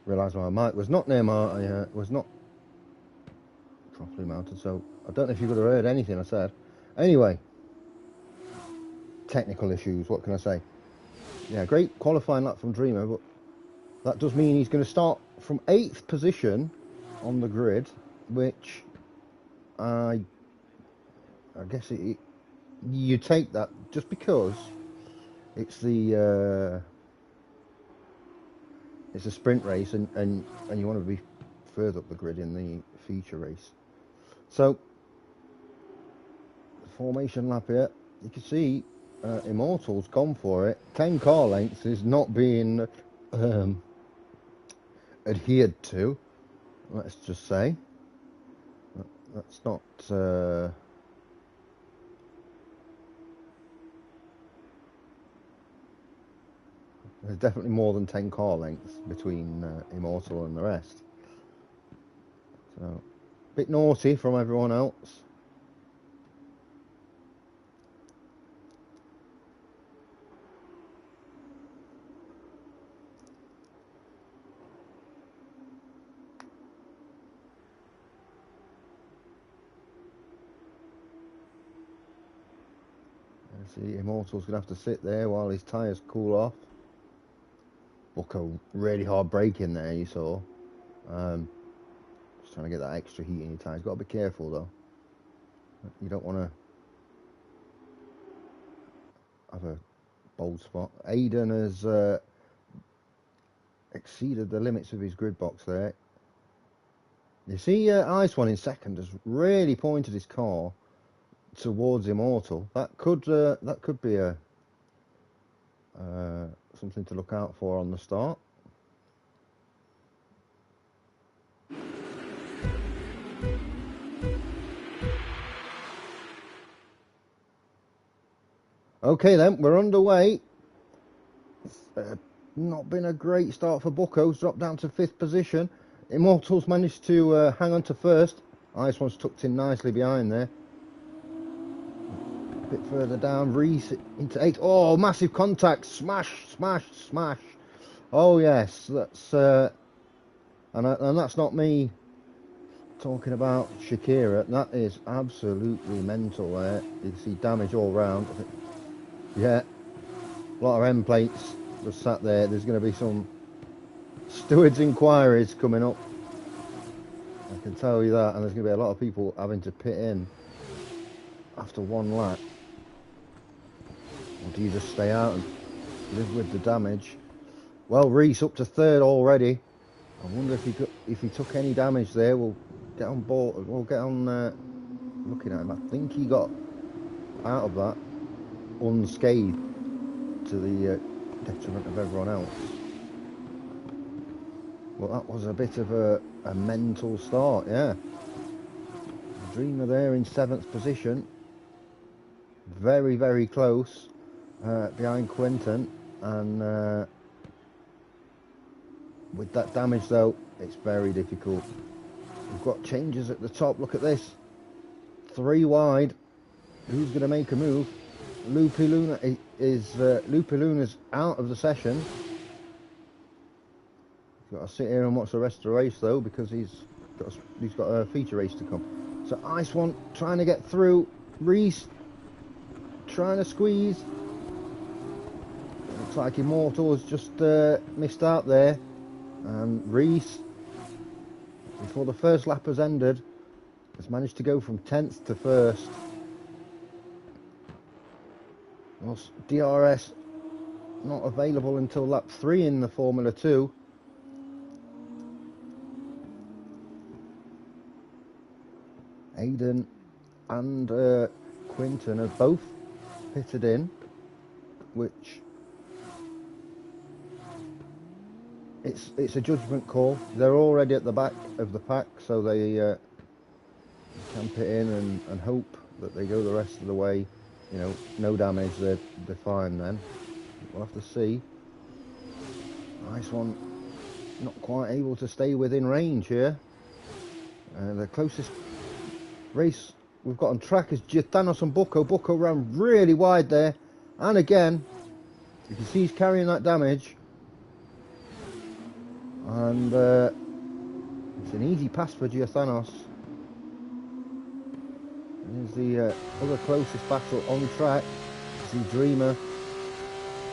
Realised my mic was not near my, was not properly mounted, so I don't know if you could have heard anything I said. Anyway, technical issues, what can I say? Yeah, great qualifying lap from Dreamer, but that does mean he's going to start from 8th position on the grid, which I guess you take that just because it's a sprint race and you want to be further up the grid in the feature race. So the formation lap here, you can see Immortal's gone for it. 10 car lengths is not being adhered to, let's just say. That's not there's definitely more than 10 car lengths between Immortal and the rest. So, a bit naughty from everyone else. See, Immortal's going to have to sit there while his tyres cool off. Book a really hard break in there, you saw. Just trying to get that extra heat in your tyres. Got to be careful though. You don't want to have a bold spot. Aiden has exceeded the limits of his grid box there. You see, Ice One in second has really pointed his car towards Immortal. That could be a something to look out for on the start. Okay then, we're underway. It's not been a great start for Bucco. He's dropped down to 5th position. Immortal's managed to hang on to 1st. Ice One's tucked in nicely behind there. A bit further down, Reese into 8th. Oh, massive contact. Smash, smash, smash. Oh yes, that's and that's not me talking about Shakira. That is absolutely mental there. You can see damage all round. Yeah, a lot of end plates just sat there. There's going to be some stewards' inquiries coming up. I can tell you that, and there's going to be a lot of people having to pit in after one lap. Or do you just stay out and live with the damage? Well, Reese up to 3rd already. I wonder if he took any damage there. We'll get on board. We'll get on looking at him. I think he got out of that unscathed to the detriment of everyone else. Well, that was a bit of a mental start, yeah. Dreamer there in 7th position. Very, very close behind Quinton. And with that damage, though, it's very difficult. We've got changes at the top. Look at this. 3 wide. Who's going to make a move? Lupiluna's out of the session. He's got to sit here and watch the rest of the race though, because he's got a feature race to come. So Ice One trying to get through. Reese trying to squeeze. Looks like Immortal has just missed out there. And Reese, before the first lap has ended, has managed to go from 10th to 1st. Well, DRS not available until lap 3 in the Formula 2. Aiden and Quinton have both pitted in, which it's a judgment call. They're already at the back of the pack, so they can pit in and hope that they go the rest of the way. You know, no damage, they're fine then. We'll have to see. Nice one, not quite able to stay within range here. The closest race we've got on track is Thanos and Bucco. Bucco ran really wide there, and again, you can see he's carrying that damage. And it's an easy pass for Thanos. Here's the other closest battle on track. See Dreamer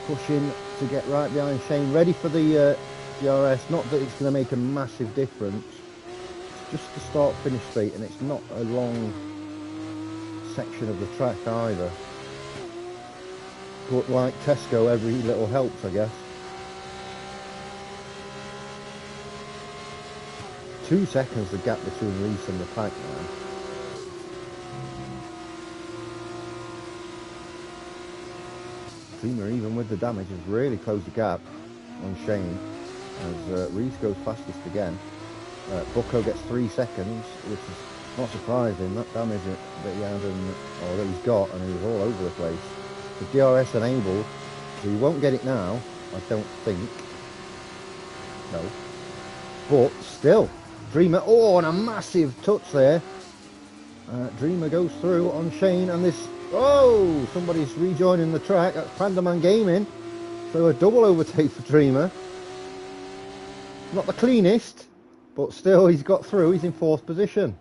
pushing to get right behind Shane, ready for the DRS. Not that it's going to make a massive difference. It's just the start-finish straight, and it's not a long section of the track either. But like Tesco, every little helps, I guess. 2 seconds the gap between Reese and the pack now. Dreamer, even with the damage, has really closed the gap on Shane as Reese goes fastest again. Bucco gets 3 seconds, which is not surprising. That damage that he had or that he's got, and he was all over the place. The DRS enabled, so he won't get it now, I don't think. No. But still, Dreamer, oh, and a massive touch there. Dreamer goes through on Shane, and this, oh, somebody's rejoining the track. That's Pandaman Gaming. So a double overtake for Dreamer. Not the cleanest, but still he's got through. He's in 4th position.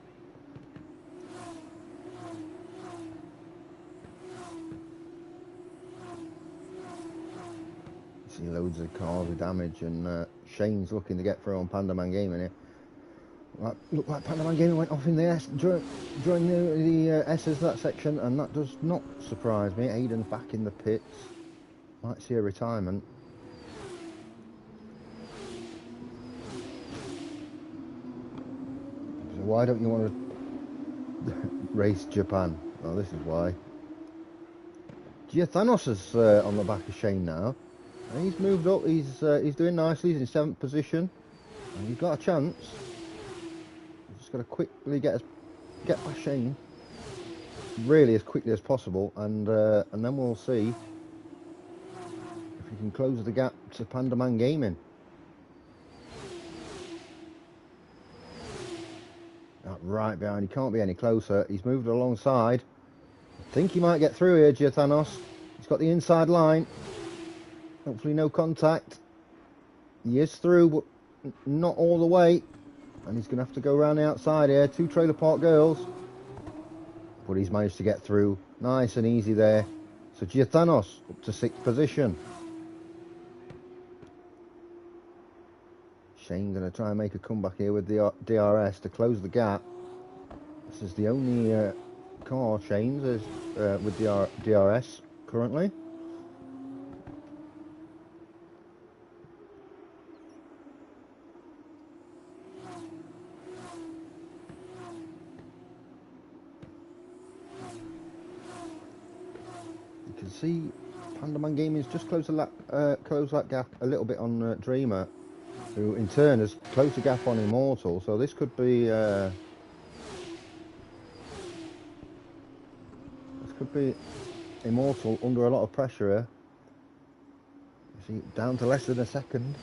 See loads of cars with damage, and Shane's looking to get through on Pandaman Gaming here. Looked like Pandaman Gaming went off in the S during the S's that section, and that does not surprise me. Aiden's back in the pits. Might see a retirement. why don't you want to race Japan? Oh, this is why. Thanos is on the back of Shane now. And he's moved up. He's doing nicely. He's in 7th position. And he's got a chance. He's just got to quickly get past Shane, really as quickly as possible, and then we'll see if he can close the gap to Pandaman Gaming. Right behind. He can't be any closer. He's moved alongside. I think he might get through here, Thanos. He's got the inside line. Hopefully no contact. He is through, but not all the way. And he's going to have to go around the outside here. 2 Trailer Park Girls. But he's managed to get through. Nice and easy there. So Thanos up to 6th position. Shane going to try and make a comeback here with the DRS to close the gap. This is the only car Shane's is with the DRS currently. You can see Pandaman Gaming's just closed that gap a little bit on Dreamer, who in turn has closed the gap on Immortal. So this could be Immortal under a lot of pressure here. You see, down to less than a second.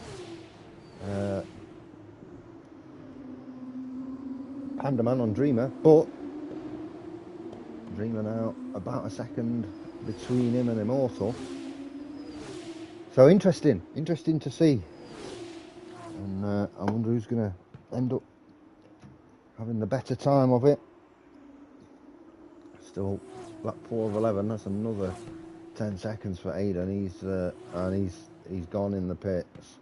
Pandaman on Dreamer, but Dreamer now about a second between him and Immortal. So interesting to see. And I wonder who's going to end up having the better time of it. Still lap 4 of 11. That's another 10 seconds for Aiden. He's gone in the pits.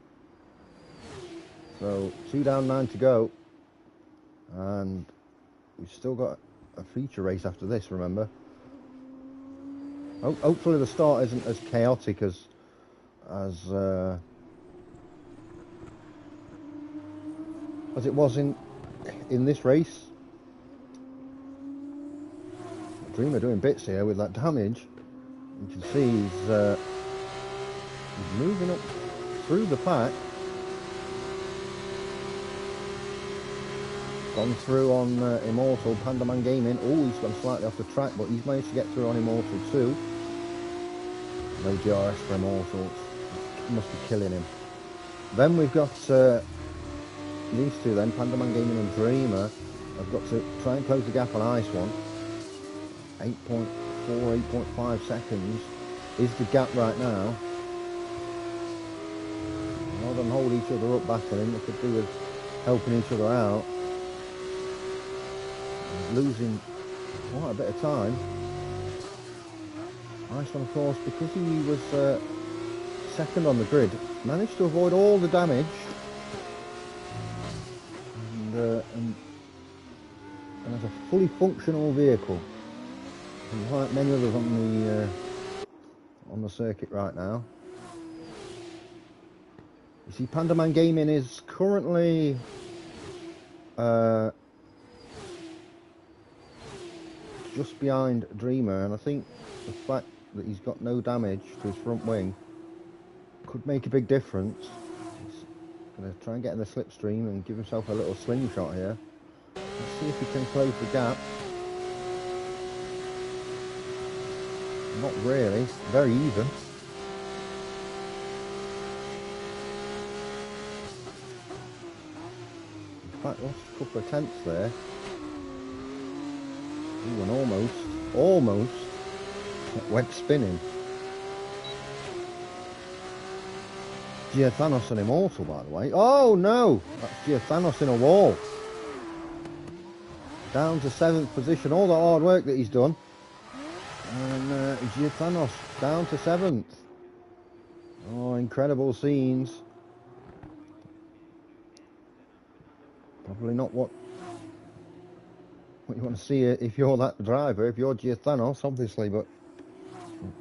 So 2 down, 9 to go, and we've still got a feature race after this. Remember. Hopefully the start isn't as chaotic as it was in this race. Dreamer doing bits here with that damage. You can see he's moving up through the pack. Gone through on Immortal, Pandaman Gaming. Oh, he's gone slightly off the track, but he's managed to get through on Immortal too. No DRS for Immortal. Must be killing him. Then we've got these two then, Pandaman Gaming and Dreamer. I've got to try and close the gap on Ice One. 8.4, 8.5 seconds is the gap right now. Rather than hold each other up battling, they could do with helping each other out. He's losing quite a bit of time. Ice One, of course, because he was second on the grid, managed to avoid all the damage. And has a fully functional vehicle, like many others on the circuit right now. You see, Pandaman Gaming is currently just behind Dreamer, and I think the fact that he's got no damage to his front wing could make a big difference. Going to try and get in the slipstream and give himself a little slingshot here. Let's see if he can close the gap. Not really. Very even. In fact, lost a couple of tenths there. Ooh, and almost went spinning. Thanos and Immortal, by the way. Oh no! That's Thanos in a wall. Down to 7th position. All the hard work that he's done. And Thanos down to 7th. Oh, incredible scenes. Probably not what you want to see if you're that driver, if you're Thanos, obviously, but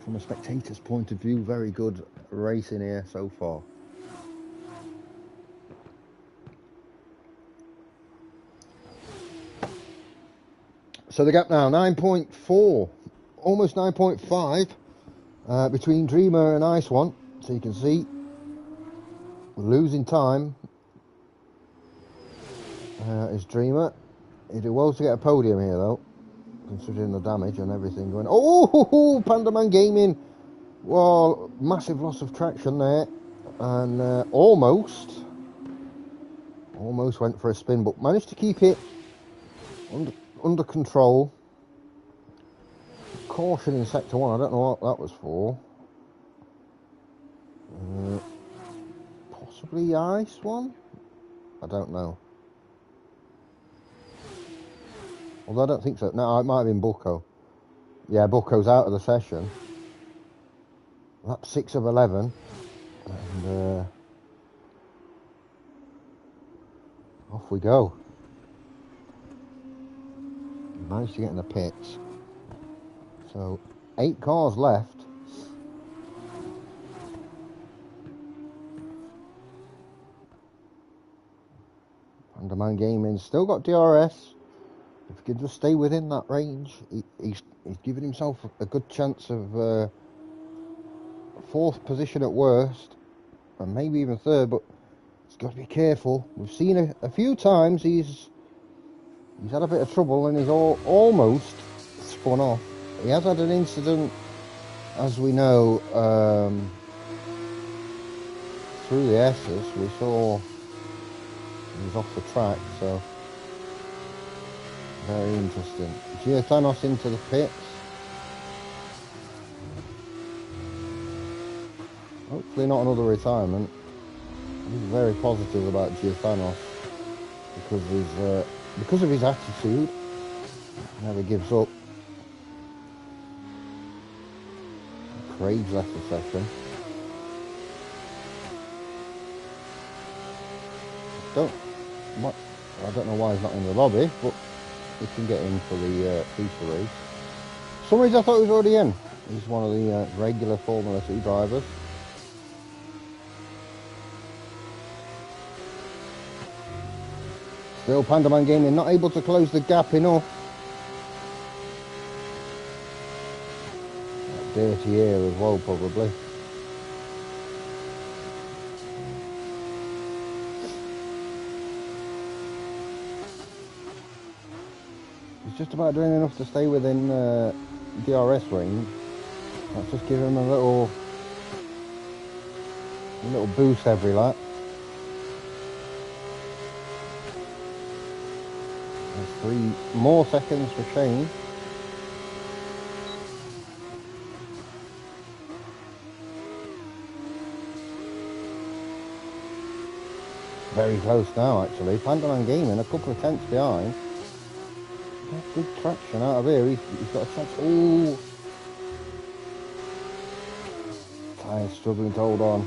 from a spectator's point of view, very good racing here so far. So the gap now 9.4, almost 9.5 between Dreamer and Ice One. So you can see we're losing time. Is Dreamer. He did well to get a podium here though, considering the damage and everything going. Oh, Pandaman Gaming. Well, massive loss of traction there, and almost went for a spin, but managed to keep it under control. Caution in sector 1, I don't know what that was for. Possibly Ice One? I don't know. Although I don't think so. No, it might have been Bucco. Yeah, Bucco's out of the session. Lap 6 of 11. And off we go. Managed to get in the pits. So 8 cars left. Pandaman Gaming still got DRS. If he can just stay within that range, he's giving himself a good chance of 4th position at worst, and maybe even 3rd. But he's got to be careful. We've seen a few times he's had a bit of trouble and he's almost spun off. He has had an incident, as we know, through the S's. We saw he was off the track, so very interesting. Giothanos into the pits. Hopefully not another retirement. He's very positive about Giothanos because of his attitude. Never gives up. Craig's left the session. I don't know why he's not in the lobby, but he can get in for the FIFA race. For some reason I thought he was already in. He's one of the regular Formula 2 drivers. Still Pandaman Gaming not able to close the gap enough. That dirty air as well, probably. He's just about doing enough to stay within DRS range. Let's just give him a little boost every lap. There's 3 more seconds for Shane. Very close now, actually. Pandaman Gaming a couple of tenths behind. Good traction out of here. He's got a chance. Oh, tyres struggling to hold on.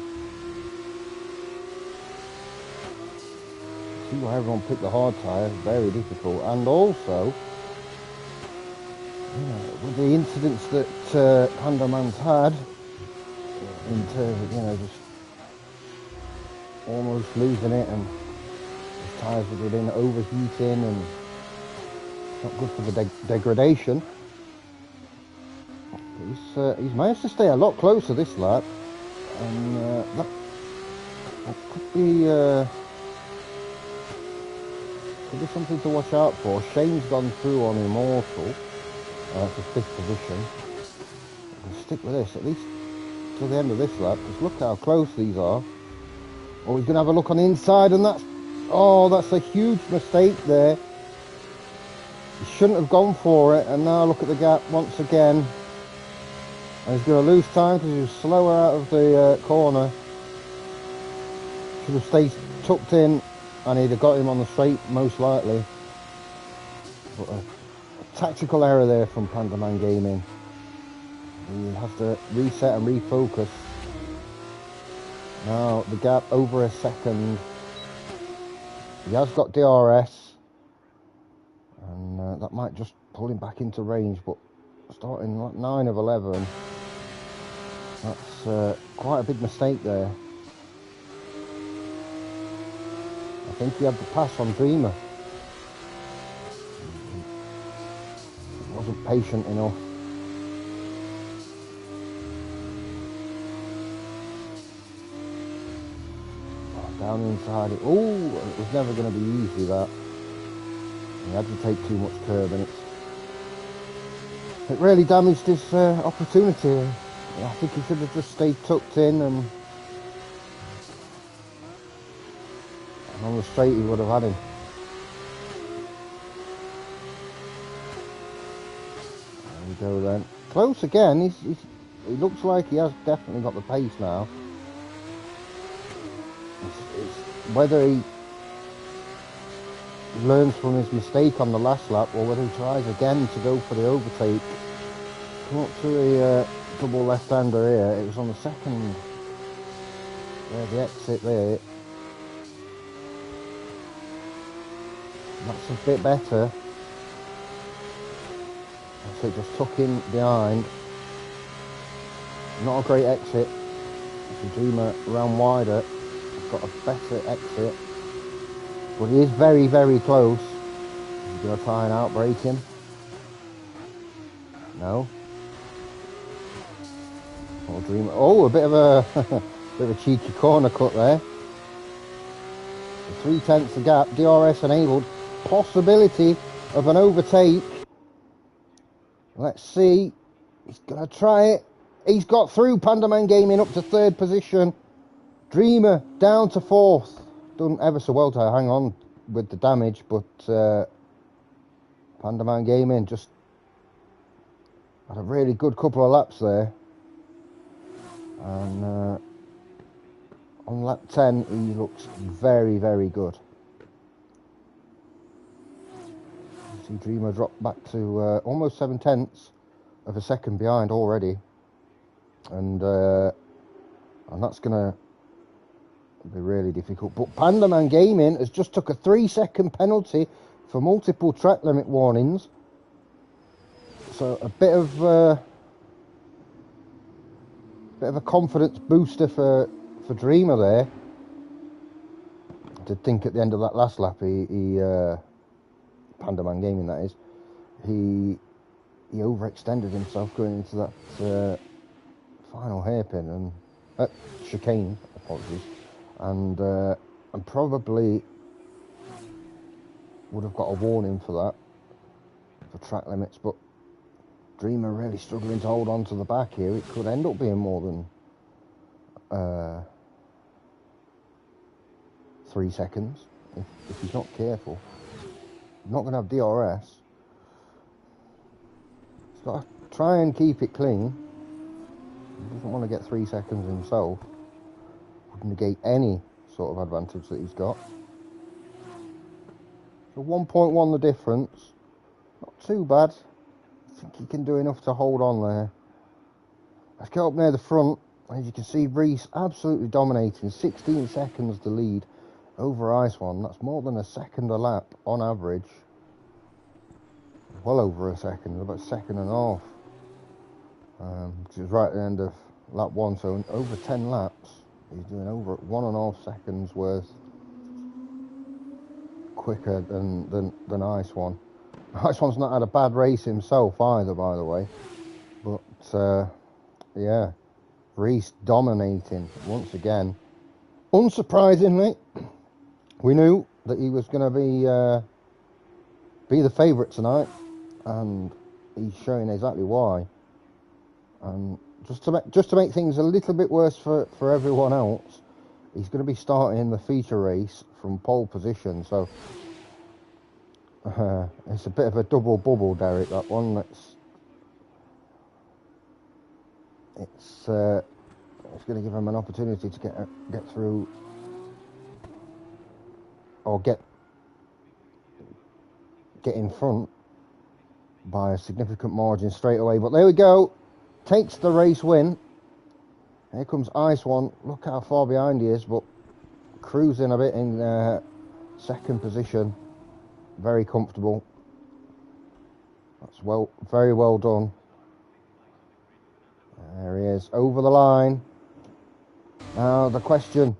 See why everyone picked the hard tyres. Very difficult. And also, with the incidents that Pandaman's had, in terms of just almost losing it, and his tyres were within overheating and. Not good for the degradation. He's managed to stay a lot closer this lap, and that could be something to watch out for. Shane's gone through on Immortal for 5th position. I'll stick with this at least till the end of this lap. Just look how close these are. Oh, he's going to have a look on the inside, and that's a huge mistake there. He shouldn't have gone for it, and now look at the gap once again. And he's going to lose time because he was slower out of the corner. Should have stayed tucked in, and he'd have got him on the straight, most likely. But a tactical error there from Pandaman Gaming. He has to reset and refocus. Now the gap over a second. He has got DRS. And that might just pull him back into range, but starting like 9 of 11, that's quite a big mistake there. I think he had the pass on Dreamer. wasn't patient enough. Down inside it. Oh, it was never going to be easy, that. He had to take too much curb, and it really damaged his opportunity. I think he should have just stayed tucked in, and on the straight he would have had him. There we go then. Close again. He looks like he has definitely got the pace now. It's whether he learns from his mistake on the last lap, or whether he tries again to go for the overtake. Come up to the double left-hander here. It was on the second, the exit there. That's a bit better. So it just tuck in behind. Not a great exit. The Dreamer ran wider. Got a better exit. But he is very, very close. He's going to try and outbrake him. No. Oh, Dreamer. Oh, a bit of a bit of a cheeky corner cut there. 3/10 the gap. DRS enabled. Possibility of an overtake. Let's see. He's going to try it. He's got through. Pandaman Gaming up to 3rd position. Dreamer down to 4th. Done ever so well to hang on with the damage, but Pandaman Gaming just had a really good couple of laps there. And on lap 10, he looks very, very good. You see Dreamer drop back to almost 7/10 of a second behind already. And that's going to be really difficult. But Pandaman Gaming has just took a 3-second penalty for multiple track limit warnings. So a bit of a confidence booster for Dreamer there. I did think at the end of that last lap, Pandaman Gaming that is, he overextended himself going into that final hairpin and chicane, apologies. And probably would have got a warning for that, for track limits, but Dreamer really struggling to hold on to the back here. It could end up being more than 3 seconds if he's not careful. He's not going to have DRS. He's got to try and keep it clean. He doesn't want to get 3 seconds himself. Would negate any sort of advantage that he's got. So 1.1 the difference. Not too bad. I think he can do enough to hold on there. Let's get up near the front. As you can see, Reese absolutely dominating. 16 seconds the lead over Ice One. That's more than a second a lap on average. Well over a second, about a second and a half. Which is right at the end of lap 1, so in over 10 laps. He's doing over 1.5 seconds worth quicker than Ice One. Ice One's not had a bad race himself either, by the way. But yeah, Reese dominating once again. Unsurprisingly, we knew that he was going to be the favourite tonight, and he's showing exactly why. And just to make things a little bit worse for everyone else, he's going to be starting the feature race from pole position. So it's a bit of a double bubble, Derek. That one. It's going to give him an opportunity to get through, or get in front by a significant margin straight away. But there we go. Takes the race win. Here comes Ice One. Look how far behind he is, but cruising a bit in second position. Very comfortable. That's very well done. There he is, over the line. Now the question,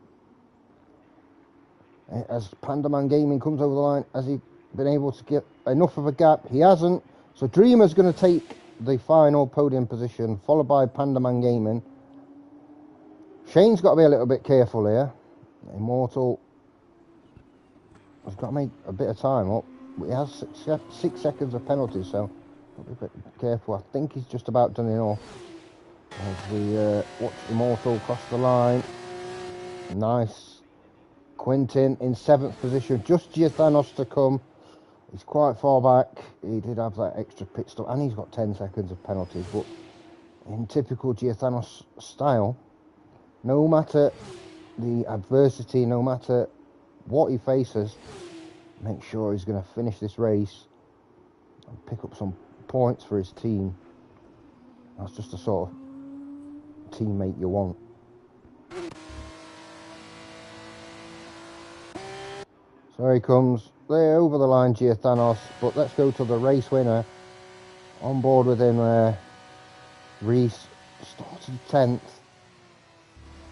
as Pandaman Gaming comes over the line, has he been able to get enough of a gap? He hasn't, So Dreamer's going to take the final podium position, followed by Pandaman Gaming. Shane's got to be a little bit careful here. Immortal has got to make a bit of time up. He has 6 seconds of penalty, so got to be a bit careful. I think he's just about done enough. As we watch Immortal cross the line. Nice. Quintin in 7th position. Just Giathanos to come. He's quite far back. He did have that extra pit stop, and he's got 10 seconds of penalties. But in typical Giathanos style, no matter the adversity, no matter what he faces, make sure he's going to finish this race and pick up some points for his team. That's just the sort of teammate you want. So here he comes. There over the line, Giathanos. But let's go to the race winner. On board with him there. Reese started 10th.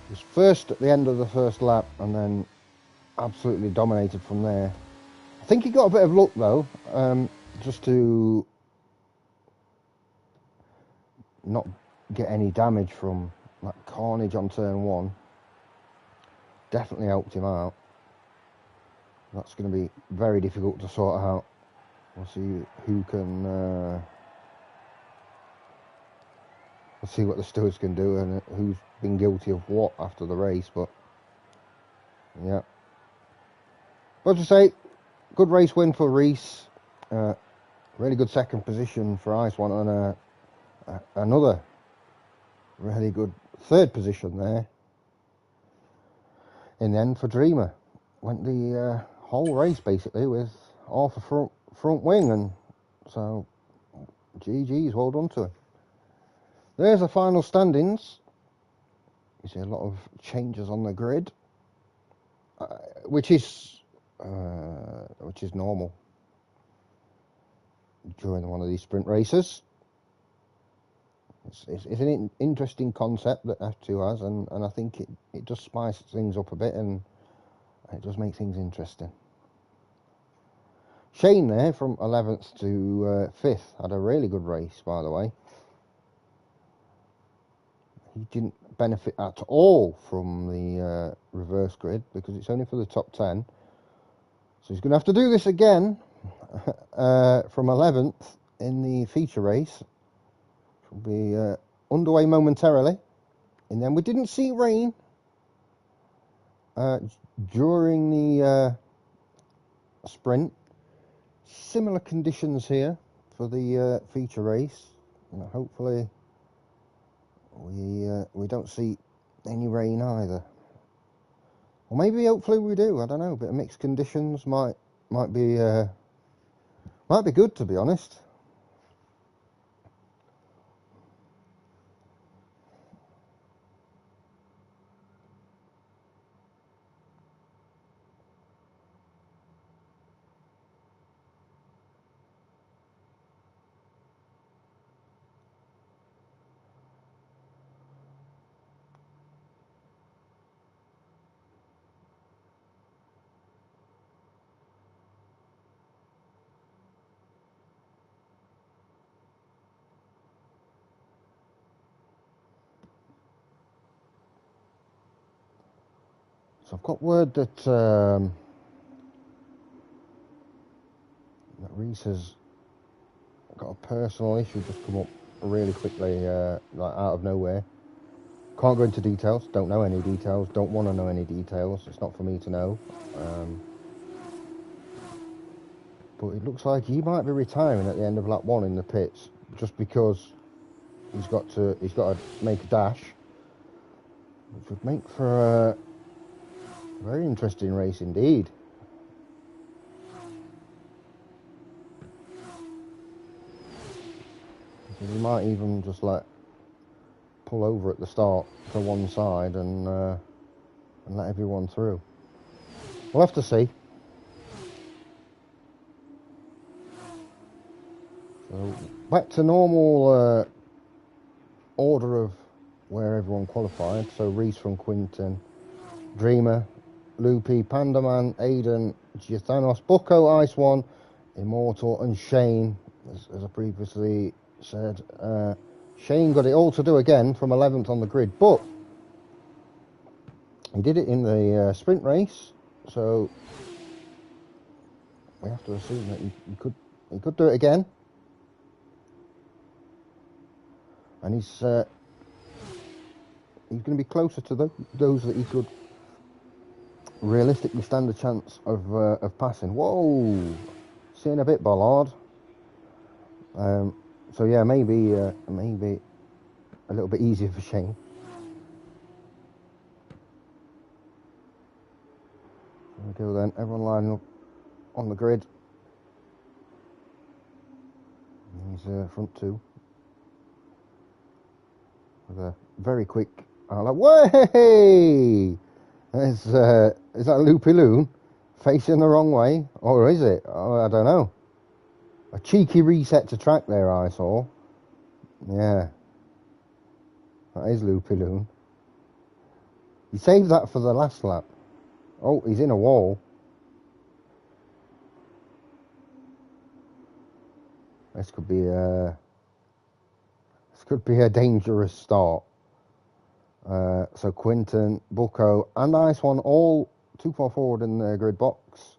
He was first at the end of the first lap and then absolutely dominated from there. I think he got a bit of luck though, just to not get any damage from that carnage on turn 1. Definitely helped him out. That's going to be very difficult to sort out. We'll see who can. We'll see what the stewards can do and who's been guilty of what after the race. But yeah, but to say, good race win for Reese. Really good second position for Ice One, and another really good third position there. In the end for Dreamer, went the whole race basically with half a front wing, and so GG's, well done to him. There's the final standings. You see a lot of changes on the grid, which is normal during one of these sprint races. It's an interesting concept that F2 has, and I think it does spice things up a bit, and it does make things interesting. Shane there from 11th to 5th had a really good race, by the way. He didn't benefit at all from the reverse grid because it's only for the top 10. So he's going to have to do this again from 11th in the feature race. Will be underway momentarily. And then we didn't see rain during the sprint. Similar conditions here for the feature race. Hopefully we don't see any rain either. Or maybe hopefully we do. I don't know. A bit of mixed conditions might be good, to be honest. So I've got word that Reese has got a personal issue just come up really quickly, like out of nowhere. Can't go into details, don't know any details, don't want to know any details, it's not for me to know. But it looks like he might be retiring at the end of lap 1 in the pits, just because he's got to make a dash, which would make for a very interesting race indeed. He might even just pull over at the start to one side and let everyone through. We'll have to see. So back to normal order of where everyone qualified. So Reese from Quintin, Dreamer, Loopy, Pandaman, Aiden, Giathanos, Bucko, Ice One, Immortal and Shane as I previously said. Shane got it all to do again from 11th on the grid, but he did it in the sprint race, so we have to assume that he could do it again. And he's going to be closer to those that he could realistically stand a chance of passing. Whoa, seeing a bit Bollard. So yeah, maybe a little bit easier for Shane. There we go then. Everyone lining up on the grid. He's front two with a very quick. Way! Is that Loopy Loon facing the wrong way, or is it? Oh, I don't know. A cheeky reset to track there, I saw. Yeah. That is Loopy Loon. He saved that for the last lap. Oh, he's in a wall. This could be a dangerous start. So Quinton, Bucco, and Ice One all too far forward in the grid box,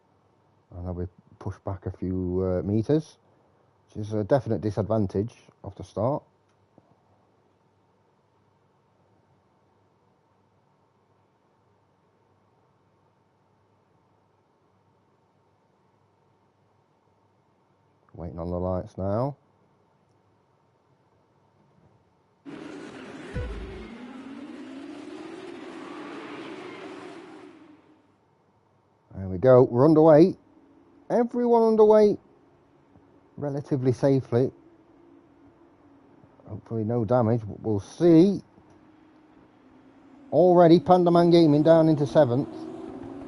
and they'll be pushed back a few meters, which is a definite disadvantage off the start. Waiting on the lights now. There we go. We're underway. Everyone underway relatively safely. Hopefully no damage, but we'll see. Already Pandaman Gaming down into 7th.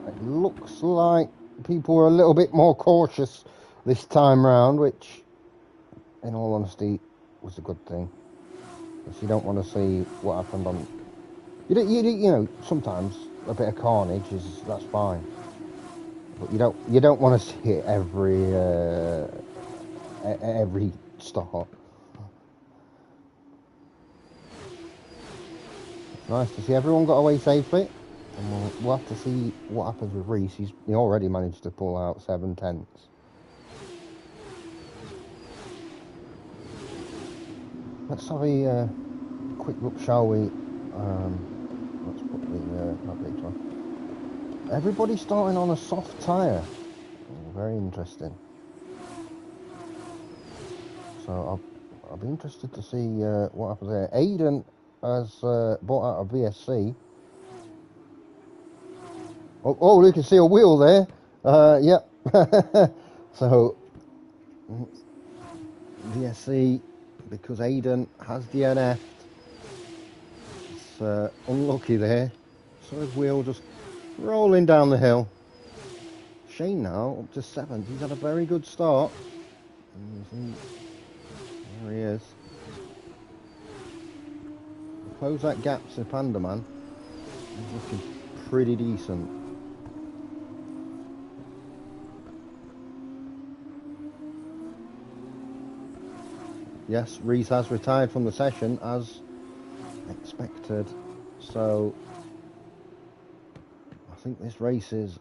It looks like people were a little bit more cautious this time round, which in all honesty was a good thing, because you don't want to see what happened on. You know, sometimes a bit of carnage that's fine, but you don't want to see it every start. It's nice to see everyone got away safely, and we'll have to see what happens with Reese. He already managed to pull out 7/10. Let's have a quick look, shall we? Let's put the big one. Everybody's starting on a soft tyre. Very interesting. So I'll be interested to see what happens there. Aiden has bought out a VSC. Oh, you can see a wheel there. Yep. So VSC, because Aiden has DNF'd. It's unlucky there. So his wheel just rolling down the hill. Shane now up to 7th. He's had a very good start. There he is. Close that gap to Pandaman. He's looking pretty decent. Yes, Reese has retired from the session as expected. So I think this race is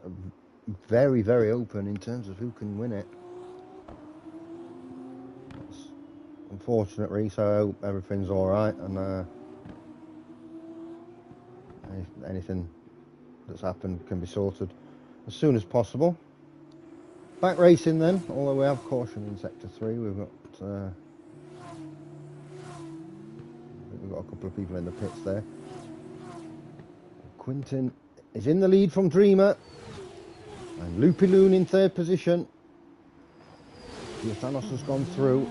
very, very open in terms of who can win it. It's unfortunate, Reese. I hope everything's all right, and anything that's happened can be sorted as soon as possible. Back racing then, although we have caution in sector 3. We've got a couple of people in the pits there. Quinton is in the lead from Dreamer, and Loopy Loon in 3rd position. Giathanos has gone through.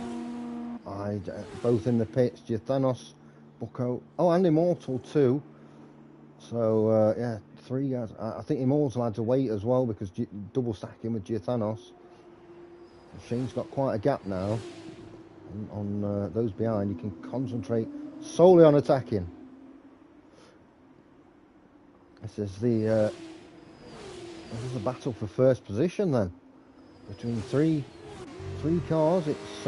Both in the pits. Giathanos, Bucco, and Immortal too. So yeah, 3 guys. I think Immortal had to wait as well because double stacking with Giathanos. Shane's got quite a gap now on those behind. You can concentrate solely on attacking. This is the battle for 1st position then, between three 3 cars. It's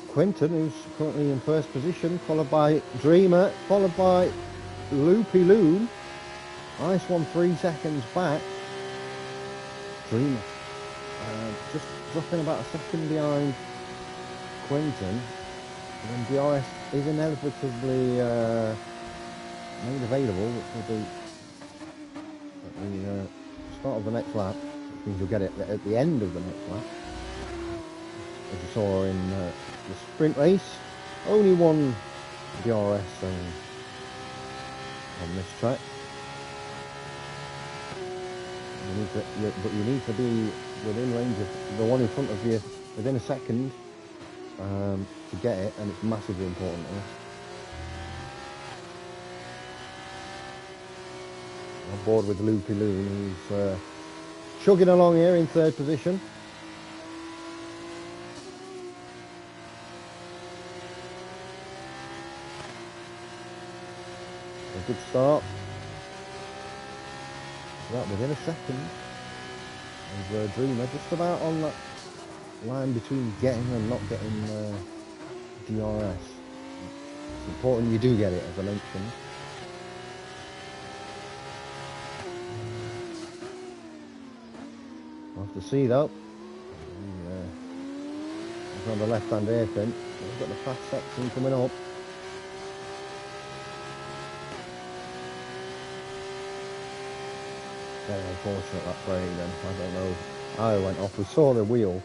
Quinton, who's currently in first position, followed by Dreamer, followed by Loopy Loon. Ice One 3 seconds back. Dreamer just dropping about a second behind Quinton. When DRS is inevitably made available, which will be at the start of the next lap, which means you'll get it at the end of the next lap. As you saw in the sprint race, only one DRS on this track. But you need to be within range of the one in front of you within a second to get it, and it's massively important. On board with Loopy Loon, who's chugging along here in third position. A good start. Right, within a second. And Dreamer just about on that line between getting and not getting DRS. It's important you do get it, as I mentioned. We'll have to see though. He's on the left-hand hairpin. We've got the fast section coming up. Very unfortunate that break then. I don't know. I went off. We saw the wheel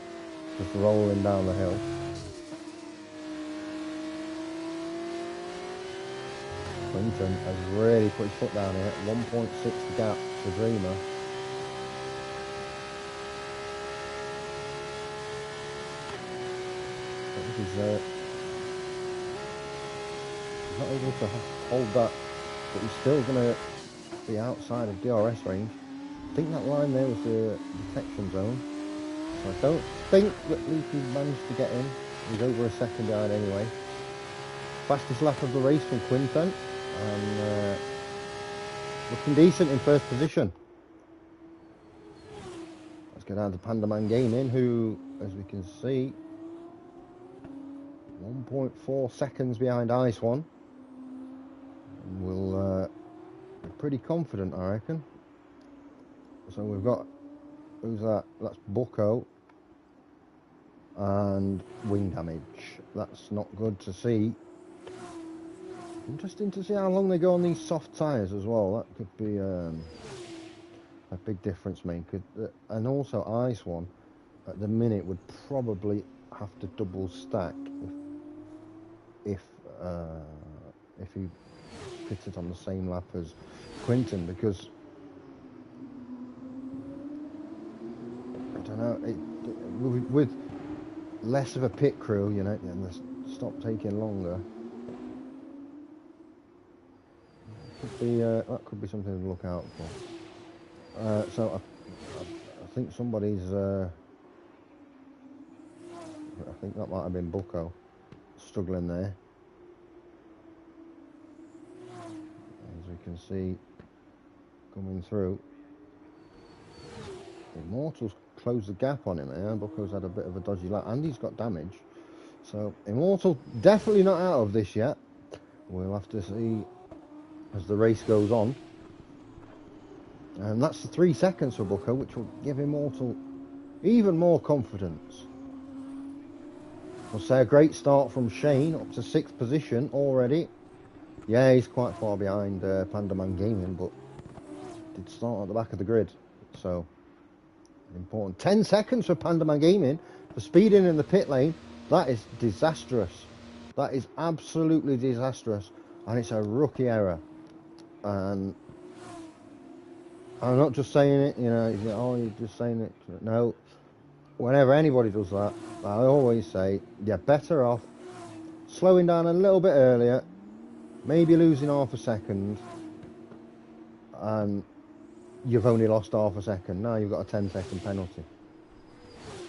just rolling down the hill. Quinton has really put his foot down here. 1.6 gap to Dreamer. He's not able to hold that, but he's still going to be outside of DRS range. I think that line there was the detection zone. So I don't think that Loopy managed to get in. He's over a second behind anyway. Fastest lap of the race from Quinton, and looking decent in first position. Let's get down to Pandaman Gaming, who, as we can see, 1.4 seconds behind Ice One. And we'll be pretty confident, I reckon. So we've got, who's that? That's Bucko. And wing damage. That's not good to see. Interesting to see how long they go on these soft tyres as well. That could be a big difference, mate. And also Ice One at the minute would probably have to double stack if he pitted on the same lap as Quinton, because I don't know, with less of a pit crew, you know, and the stop taking longer, that could be something to look out for. So I think somebody's I think that might have been Bucko struggling there. As we can see coming through, Immortal's closed the gap on him there. Bucko's had a bit of a dodgy lap and he's got damage, so Immortal definitely not out of this yet. We'll have to see as the race goes on, and that's the 3 seconds for Bucko, which will give Immortal even more confidence. We'll say a great start from Shane, up to 6th position already. Yeah, he's quite far behind Pandaman Gaming, but did start at the back of the grid, so important. 10 seconds for Pandaman Gaming for speeding in the pit lane. That is disastrous. That is absolutely disastrous, and it's a rookie error. And I'm not just saying it, you know, oh, you're just saying it. No, whenever anybody does that, I always say, you're better off slowing down a little bit earlier, maybe losing half a second, and you've only lost half a second. Now you've got a 10-second penalty.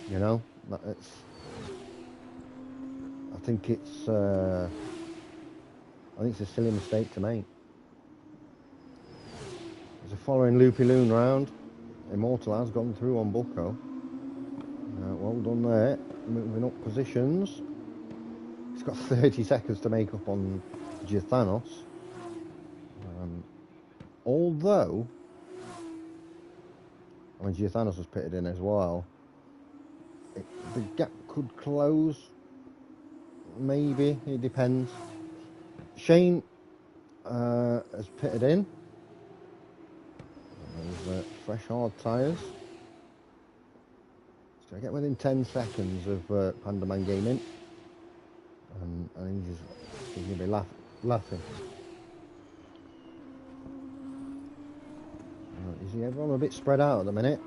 You know, I think it's a silly mistake to make. As a following Loopy Loon round, Immortal has gone through on Bucko. Well done there. Moving up positions. He's got 30 seconds to make up on Githanos. Although, I mean, Githanos was pitted in as well. The gap could close. Maybe. It depends. Shane has pitted in. Those fresh hard tyres. So I get within 10 seconds of Panda Man Gaming. And he's going to be laughing. You see everyone a bit spread out at the minute.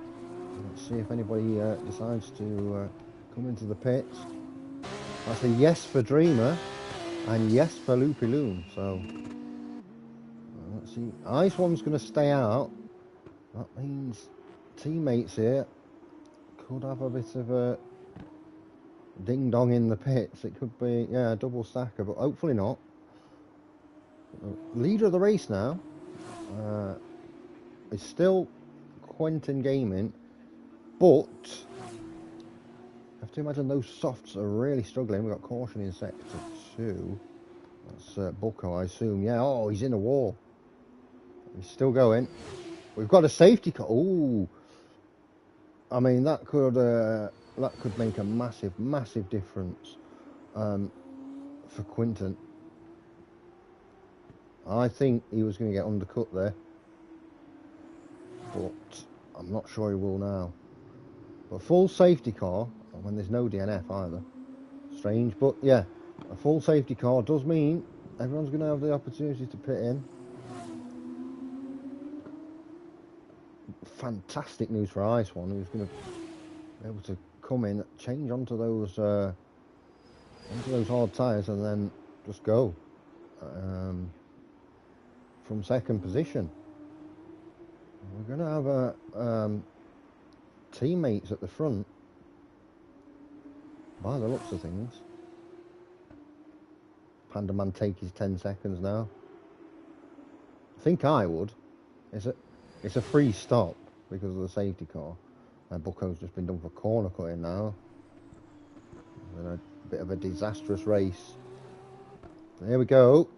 Let's see if anybody decides to come into the pits. That's a yes for Dreamer and yes for Loopy Loom. So let's see. Ice One's going to stay out. That means teammates here could have a bit of a ding dong in the pits. It could be, yeah, a double stacker, but hopefully not. Leader of the race now is still Quentin Gaming, but I have to imagine those softs are really struggling. We've got caution in sector 2. That's Bucko, I assume. Yeah, oh, he's in a wall. He's still going. We've got a safety car. Ooh, I mean that could make a massive difference for Quinton. I think he was going to get undercut there, but I'm not sure he will now. But full safety car when there's no DNF either. Strange, but yeah, a full safety car does mean everyone's going to have the opportunity to pit in. Fantastic news for Ice One, who's going to be able to come in, change onto those hard tyres, and then just go from second position. We're going to have teammates at the front, by the looks of things. Panda Man take his 10 seconds now. I think I would. It's a free stop because of the safety car. Bucko's just been done for corner cutting now. Been a bit of a disastrous race. There we go.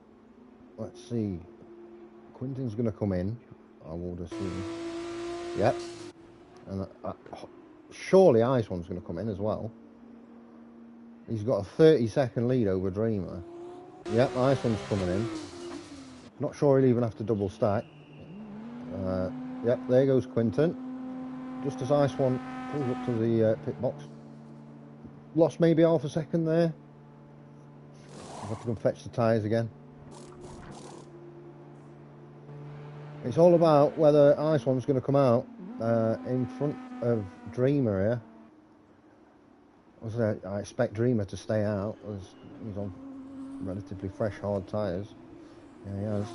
Let's see. Quinton's going to come in, I would assume. Yep. And surely Ice One's going to come in as well. He's got a 30-second lead over Dreamer. Yep, Ice One's coming in. Not sure he'll even have to double stack. Yep, there goes Quinton. Just as Ice One pulls up to the pit box. Lost maybe half a second there. I've got to go and fetch the tyres again. It's all about whether Ice One's going to come out in front of Dreamer here. I expect Dreamer to stay out as he's on relatively fresh hard tyres. Yeah, he has.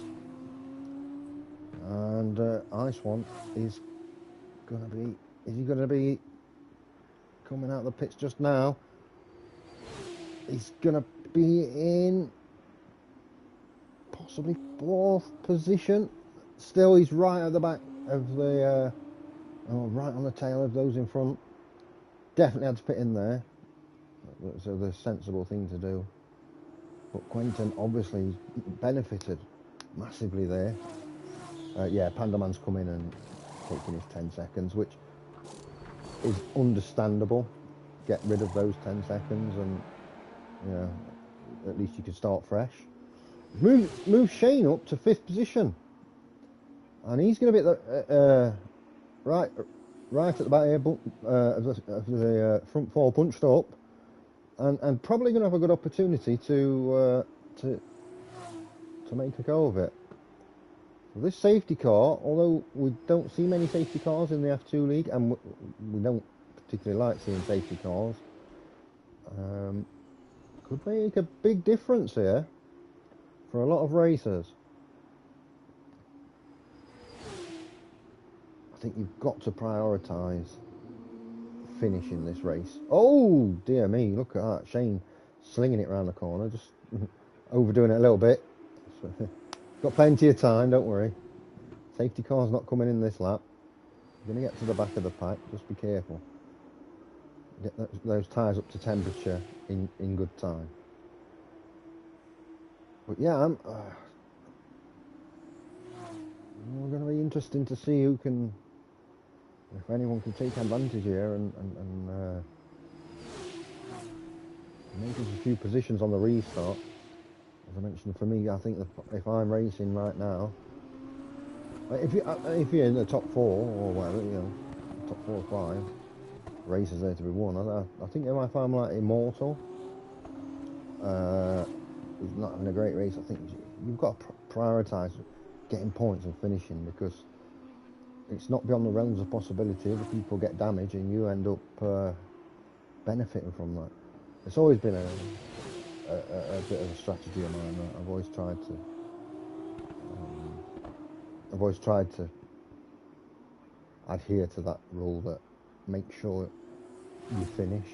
And Ice One is he going to be coming out of the pits just now? He's going to be in possibly 4th position. Still, he's right at the back of the, right on the tail of those in front. Definitely had to pit in there. So the sensible thing to do. But Quentin obviously benefited massively there. Yeah, Panda Man's come in and taking his 10 seconds, which is understandable. Get rid of those 10 seconds and, you know, at least you can start fresh. Move Shane up to 5th position. And he's going to be at the, right at the back here of the front 4 bunched up. And probably going to have a good opportunity to make a go of it. So this safety car, although we don't see many safety cars in the F2 League, and we don't particularly like seeing safety cars, could make a big difference here for a lot of racers. I think you've got to prioritise finishing this race. Oh, dear me, look at that. Shane slinging it around the corner, just overdoing it a little bit. Got plenty of time, don't worry. Safety car's not coming in this lap. You're going to get to the back of the pack, just be careful. Get those tyres up to temperature in good time. But yeah, I'm going to be interesting to see who can, if anyone can take advantage here and make us a few positions on the restart. As I mentioned, for me, I think if I'm racing right now, if you're in the top 4 or whatever, you know, top 4 or 5 races there to be won, I think if I'm like Immortal, he's not having a great race, I think you've got to prioritise getting points and finishing, because it's not beyond the realms of possibility other people get damaged and you end up benefiting from that. It's always been a bit of a strategy of mine. I've always tried to adhere to that rule, that make sure you finish.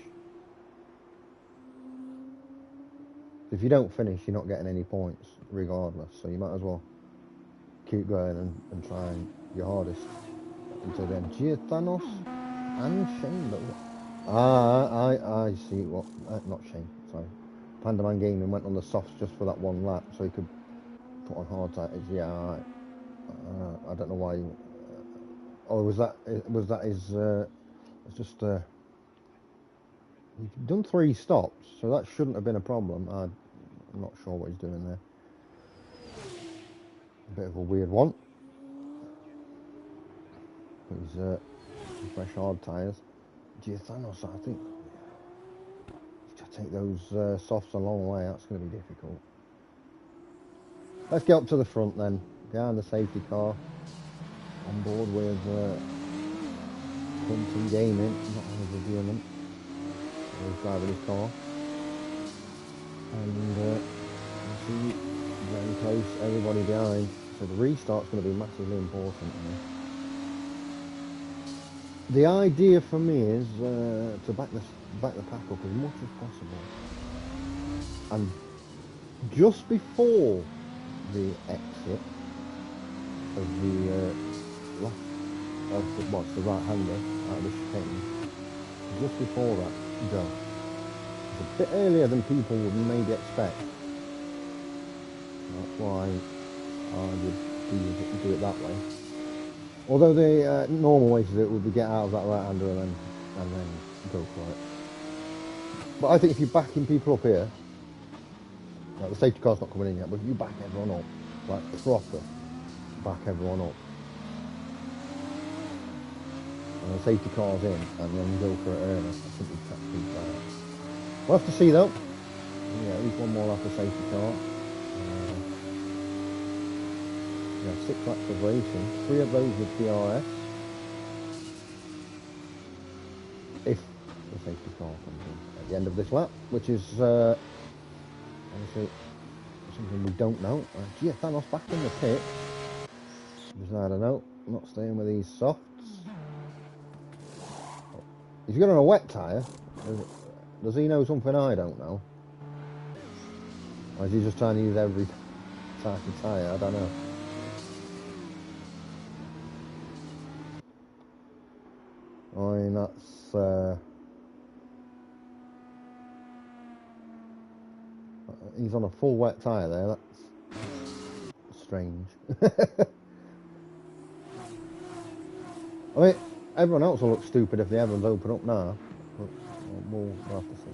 If you don't finish, you're not getting any points regardless, so you might as well keep going and trying your hardest until then. Thanos and Shane. I see what, not Shane, sorry. Pandaman Gaming went on the softs just for that one lap so he could put on hard tires. Yeah, I don't know why. Was that his? It's just he's done 3 stops, so that shouldn't have been a problem. I'm not sure what he's doing there. A bit of a weird one. He's fresh hard tyres. Thanos, I think to take those softs a long way, that's going to be difficult. Let's get up to the front then, behind the safety car, on board with Hunting Gaming, not only reviewing them, he's driving his car, and you see very close, everybody behind, so the restart's going to be massively important here. The idea for me is to back the pack up as much as possible, and just before the exit of the the right-hander out of the chicane, just before that, go. It's a bit earlier than people would maybe expect. That's why I would do it that way. Although the normal way to do it would be get out of that right-hander and then go for it. But I think if you're backing people up here, like the safety car's not coming in yet, but if you back everyone up, like proper back everyone up, and the safety car's in, and then go for it early, I think we'd catch people out. We'll have to see though. Yeah, at least one more lap of safety car. Yeah, 6 laps of racing, 3 of those with DRS. If the safety car comes in at the end of this lap, which is obviously something we don't know. Thanos back in the pit. Because I don't know, not staying with these softs. If you're on a wet tyre, does he know something I don't know? Or is he just trying to use every type of tyre? I don't know. I mean, that's he's on a full wet tyre there, that's strange. I mean, everyone else will look stupid if the heavens open up now, but we'll have to see.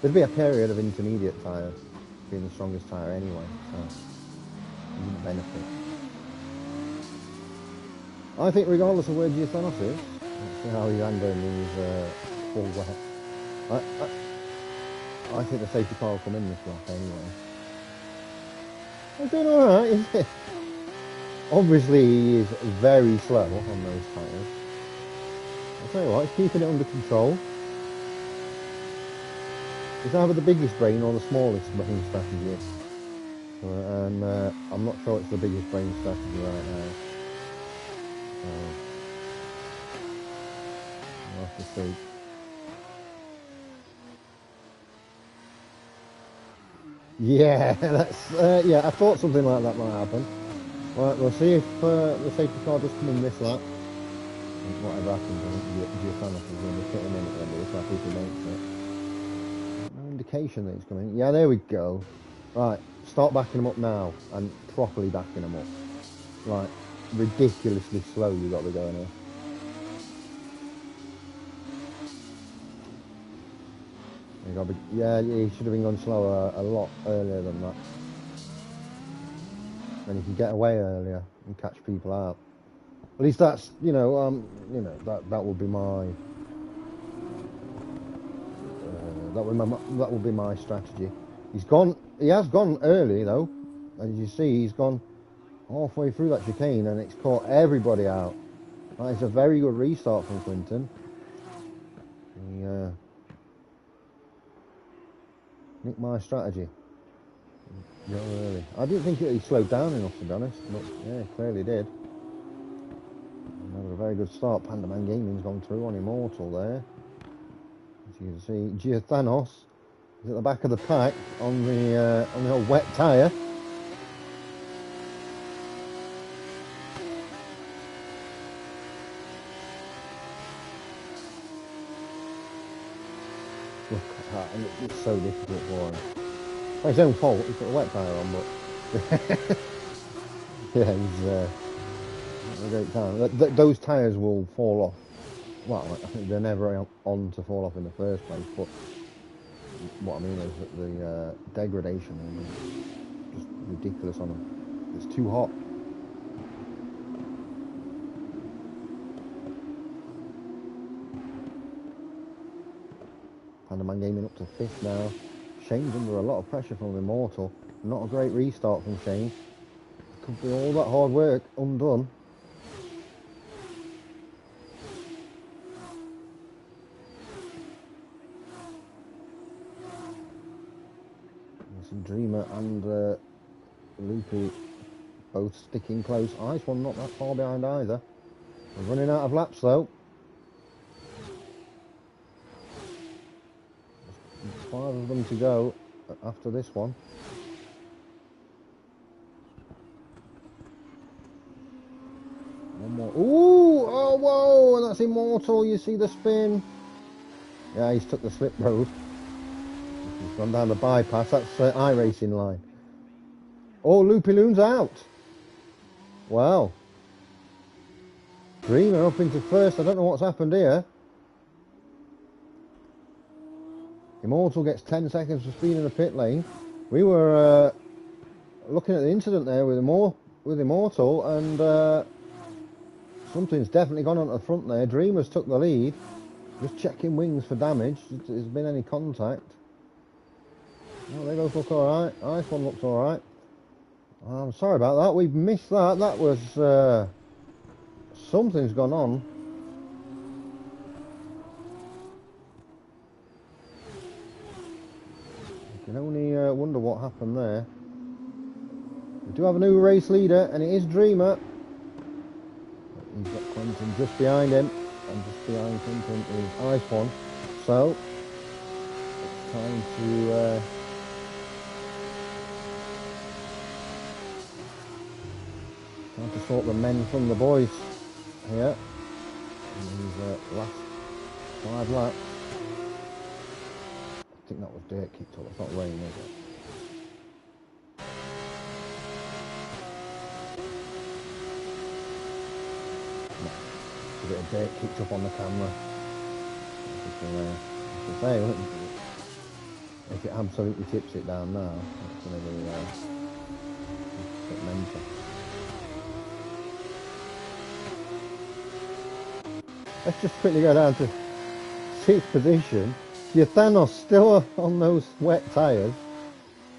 There'd be a period of intermediate tyre being the strongest tyre anyway, so it wouldn't benefit. I think regardless of where Thanos is, let's see how he's handling these full wet. I think the safety car will come in this lap anyway. He's doing alright, isn't it? Obviously he is very slow on those tyres. I'll tell you what, he's keeping it under control. He's either the biggest brain or the smallest brain strategy. And I'm not sure it's the biggest brain strategy right now. We'll have to see. Yeah, that's yeah. I thought something like that might happen. Right, we'll see if the safety car does come in this lap. And whatever happens, I think Giuliano is going to be fitting in at the end of this, if he makes it. No indication that he's coming. Yeah, there we go. Right, start backing him up now, and properly backing him up. Right, ridiculously slow you've got to be going here. Yeah, he should have been going slower a lot earlier than that. And he can get away earlier and catch people out. At least that's, that would be my that would be my strategy. He has gone early though. As you see, he's gone halfway through that chicane and it's caught everybody out. That is a very good restart from Quinton. Nick, my strategy. Go early. I didn't think he slowed down enough, to be honest, but yeah, clearly did. Another very good start. Pandaman Gaming's gone through on Immortal there. As you can see, Giuliano is at the back of the pack on the old wet tyre. Look at that, and it's so difficult for him. Well, his own fault, he's got a wet tyre on, but yeah, he's having a great time. Those tyres will fall off. Well, I think they're never on to fall off in the first place, but what I mean is that the degradation is just ridiculous on them. It's too hot. Pandaman Gaming up to 5th now. Shane's under a lot of pressure from Immortal. Not a great restart from Shane. Could be all that hard work undone. Some Dreamer and Loopy both sticking close. Ice One not that far behind either. We're running out of laps though. There's 5 of them to go after this one. One more. Ooh! Oh, whoa! And that's Immortal. You see the spin? Yeah, he's took the slip road. He's gone down the bypass. That's iRacing line. Oh, Loopy Loon's out. Wow. Dreamer up into 1st. I don't know what's happened here. Immortal gets 10 seconds for speed in the pit lane. We were looking at the incident there with Immortal, and something's definitely gone onto the front there. Dreamers took the lead. Just checking wings for damage. If there's been any contact. Oh, they both look alright. Ice One looks alright. I'm sorry about that. We've missed that. That was something's gone on. You can only wonder what happened there. We do have a new race leader, and it is Dreamer. He's got Quentin just behind him, and just behind Quentin is Ice One. So it's time to sort the men from the boys here. And these last 5 laps. I think that was dirt kicked up. It's not rain, is it? No. A bit of dirt kicked up on the camera. If it absolutely tips it down now, it's going to be a bit mental. Let's just quickly go down to 6th position. Giuliano still on those wet tyres.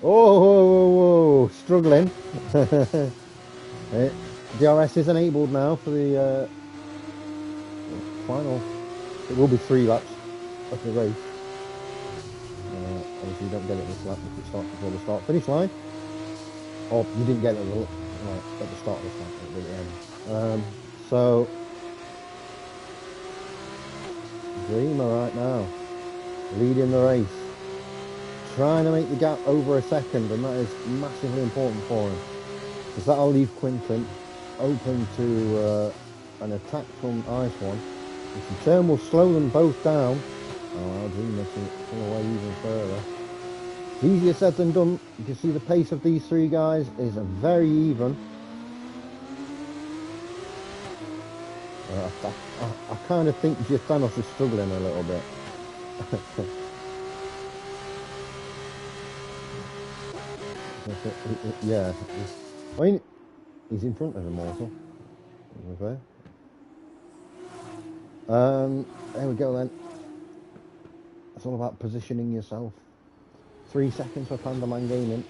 Oh, whoa, whoa, whoa, struggling. DRS is enabled now for the final. It will be 3 laps of the race. Obviously you don't get it this lap if it starts before the start-finish line. Or you didn't get it at the start of this lap, at the end. So Dreamer right now leading the race, trying to make the gap over a second, and that is massively important for him, because that'll leave Quinton open to an attack from Ice One, which in turn will slow them both down. Oh, our Dreamer to pull away even further. It's easier said than done. You can see the pace of these three guys is very even. I kind of think Thanos is struggling a little bit. Yeah, I mean, he's in front of Immortal. There we go then. It's all about positioning yourself. 3 seconds for Pandaman Gaming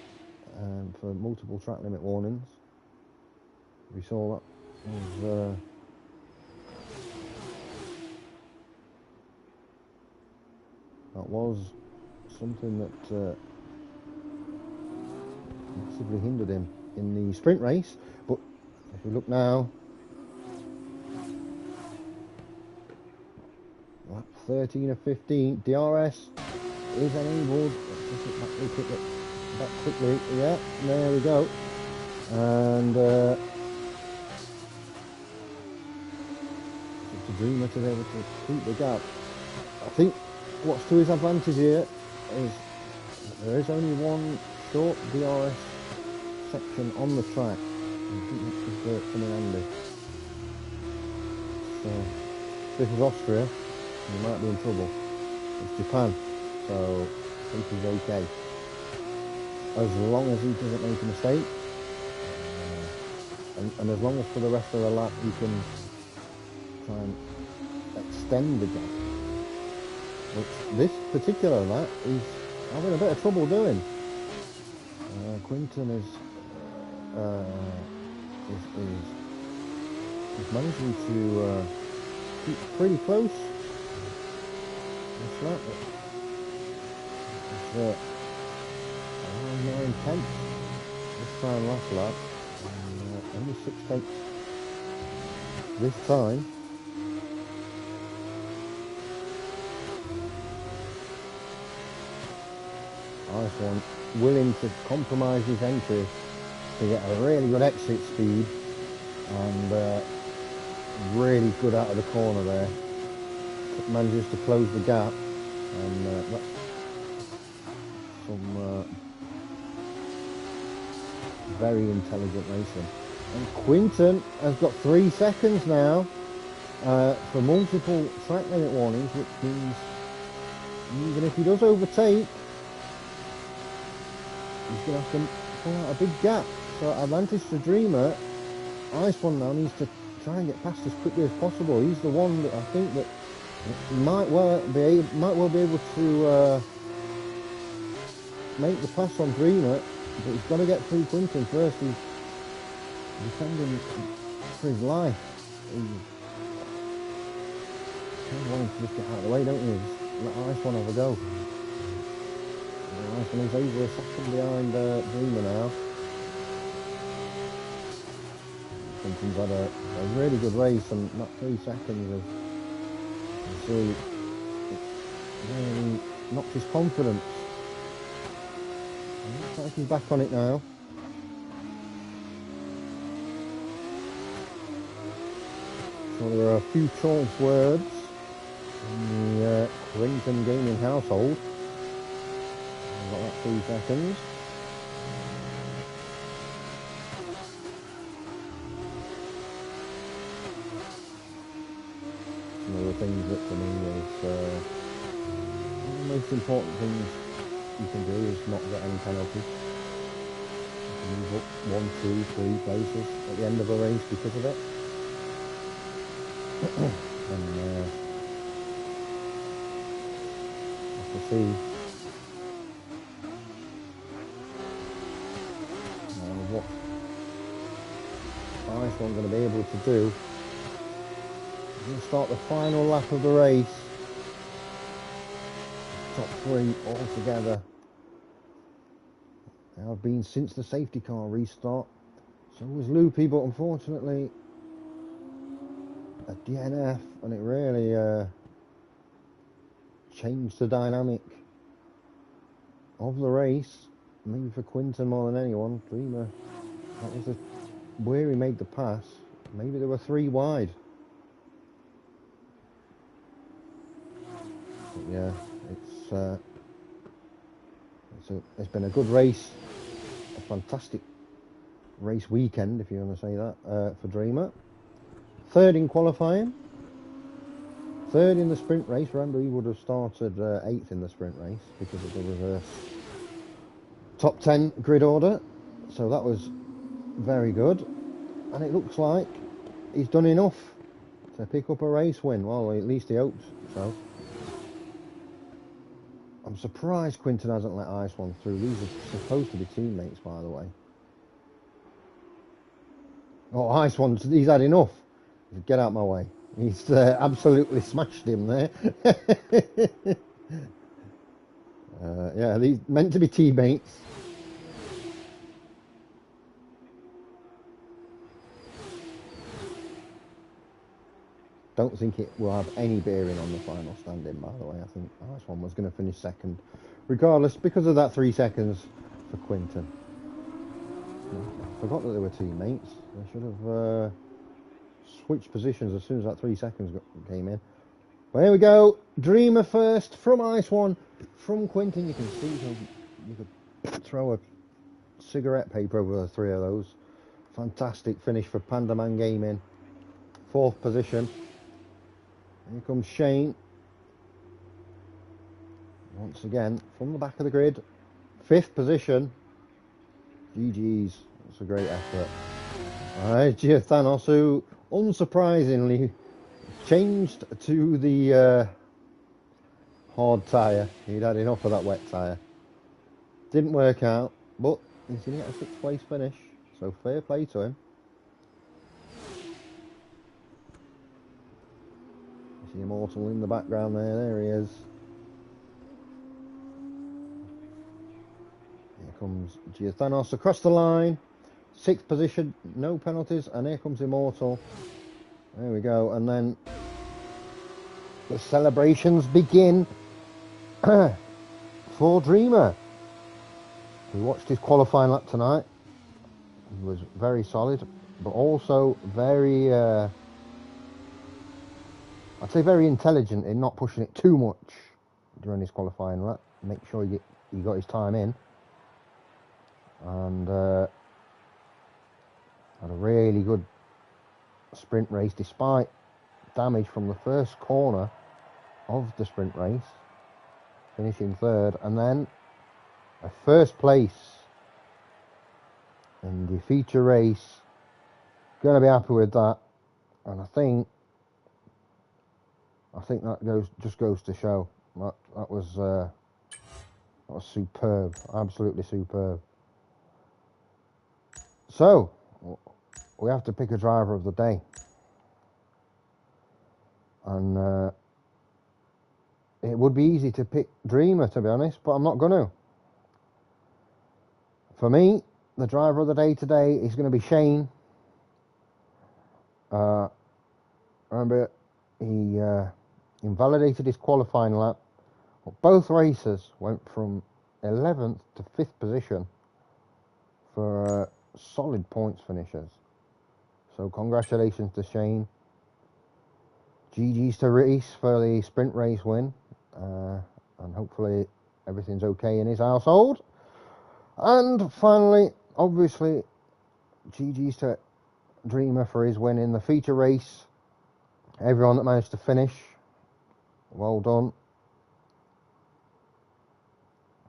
for multiple track limit warnings. We saw that was something that massively hindered him in the sprint race. But if we look now, lap 13 of 15, DRS is enabled. Let's just look back quickly. Yeah, there we go. And it's a Dreamer to be able to keep the gap. I think what's to his advantage here is there is only one short DRS section on the track. I think that could come in handy. So, if this was Austria, he might be in trouble. It's Japan, so I think he's okay. As long as he doesn't make a mistake, and as long as for the rest of the lap he can try and extend the gap. Which this particular lap is having a bit of trouble doing. Quinton is managing to keep pretty close this lap. It's around 9/10 this time last lap, and only 6/10 this time. Nice one, willing to compromise his entry to get a really good exit speed, and really good out of the corner there. Manages to close the gap, and that's some very intelligent racing. And Quinton has got 3 seconds now for multiple track limit warnings, which means even if he does overtake, he's going to have to pull out a big gap. So advantage to Dreamer. Ice One now needs to try and get past as quickly as possible. He's the one that I think that might well be able to make the pass on Dreamer, but he's got to get through Quinton first. He's defending for his life. He's kind of wanting to just get out of the way, don't you? Just let Ice One have a go. Ice One is over a second behind Dreamer now. Quinton's had a really good race, and that 3 seconds has really knocked his confidence. It looks like he's back on it now. So there are a few choice words in the Quinton gaming household. I've got that 3 seconds. One of the things that for me is one of the most important things you can do is not get any penalties. You can move up 1, 2, 3 places at the end of a race because of it. And as you see, what Ice One's going to be able to do. He's going to start the final lap of the race. Top 3 all together. They have been since the safety car restart. So was Loopy, but unfortunately a DNF, and it really changed the dynamic of the race. Maybe for Quinton more than anyone. Dreamer, that was where he made the pass. Maybe there were 3 wide. Yeah, it's been a good race, a fantastic race weekend, if you want to say that, for Dreamer. Third in qualifying, third in the sprint race. Remember, he would have started 8th in the sprint race because of the reverse top 10 grid order. So that was very good. And it looks like he's done enough to pick up a race win. Well, at least he hopes so. I'm surprised Quinton hasn't let Ice One through. These are supposed to be teammates, by the way. Oh, Ice One's, he's had enough. Get out of my way. He's absolutely smashed him there. Yeah, these meant to be teammates. Don't think it will have any bearing on the final standing, by the way. I think Ice One was going to finish second, regardless, because of that 3 seconds for Quinton. I forgot that they were teammates. They should have switched positions as soon as that 3 seconds came in. Well, here we go. Dreamer first from Ice One, from Quinton. You can see you could throw a cigarette paper over the 3 of those. Fantastic finish for Pandaman Gaming. 4th position. Here comes Shane. Once again, from the back of the grid. 5th position. GG's. That's a great effort. Alright, Thanos, who unsurprisingly changed to the hard tyre. He'd had enough of that wet tyre. Didn't work out, but he's going to get a 6th place finish. So fair play to him. You see Immortal in the background there. There he is. Here comes Giathanos across the line. 6th position, no penalties, and here comes Immortal. There we go, and then the celebrations begin for Dreamer. We watched his qualifying lap tonight. He was very solid, but also very, I'd say very intelligent in not pushing it too much during his qualifying lap. Make sure he got his time in. And had a really good sprint race despite damage from the first corner of the sprint race, finishing 3rd, and then a 1st place in the feature race. Gonna be happy with that, and I think that just goes to show that was superb, absolutely superb. So we have to pick a driver of the day, and it would be easy to pick Dreamer, to be honest, but I'm not going to. For me, the driver of the day today is going to be Shane. Remember, he invalidated his qualifying lap. Both races went from 11th to 5th position for solid points finishes. So congratulations to Shane. GG's to Reese for the sprint race win. And hopefully everything's okay in his household. And finally, obviously, GG's to Dreamer for his win in the feature race. Everyone that managed to finish, well done.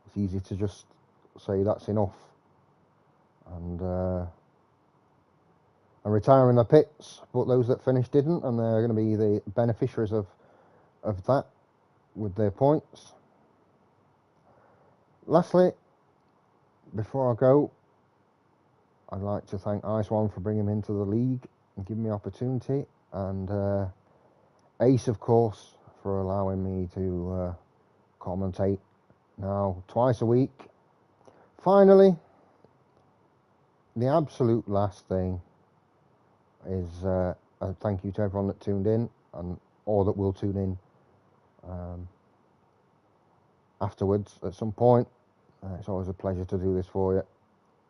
It's easy to just say that's enough. And retire in the pits, but those that finished didn't, and they're going to be the beneficiaries of that with their points. Lastly, before I go, I'd like to thank Ice One for bringing me into the league and giving me opportunity, and Ace, of course, for allowing me to commentate now twice a week. Finally, the absolute last thing is a thank you to everyone that tuned in, or that will tune in afterwards at some point. It's always a pleasure to do this for you,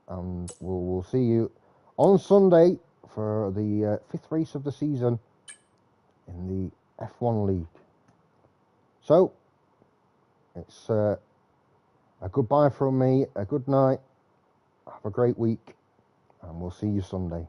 and we'll see you on Sunday for the 5th race of the season in the F1 League. So, It's a goodbye from me, a good night, have a great week, and we'll see you Sunday.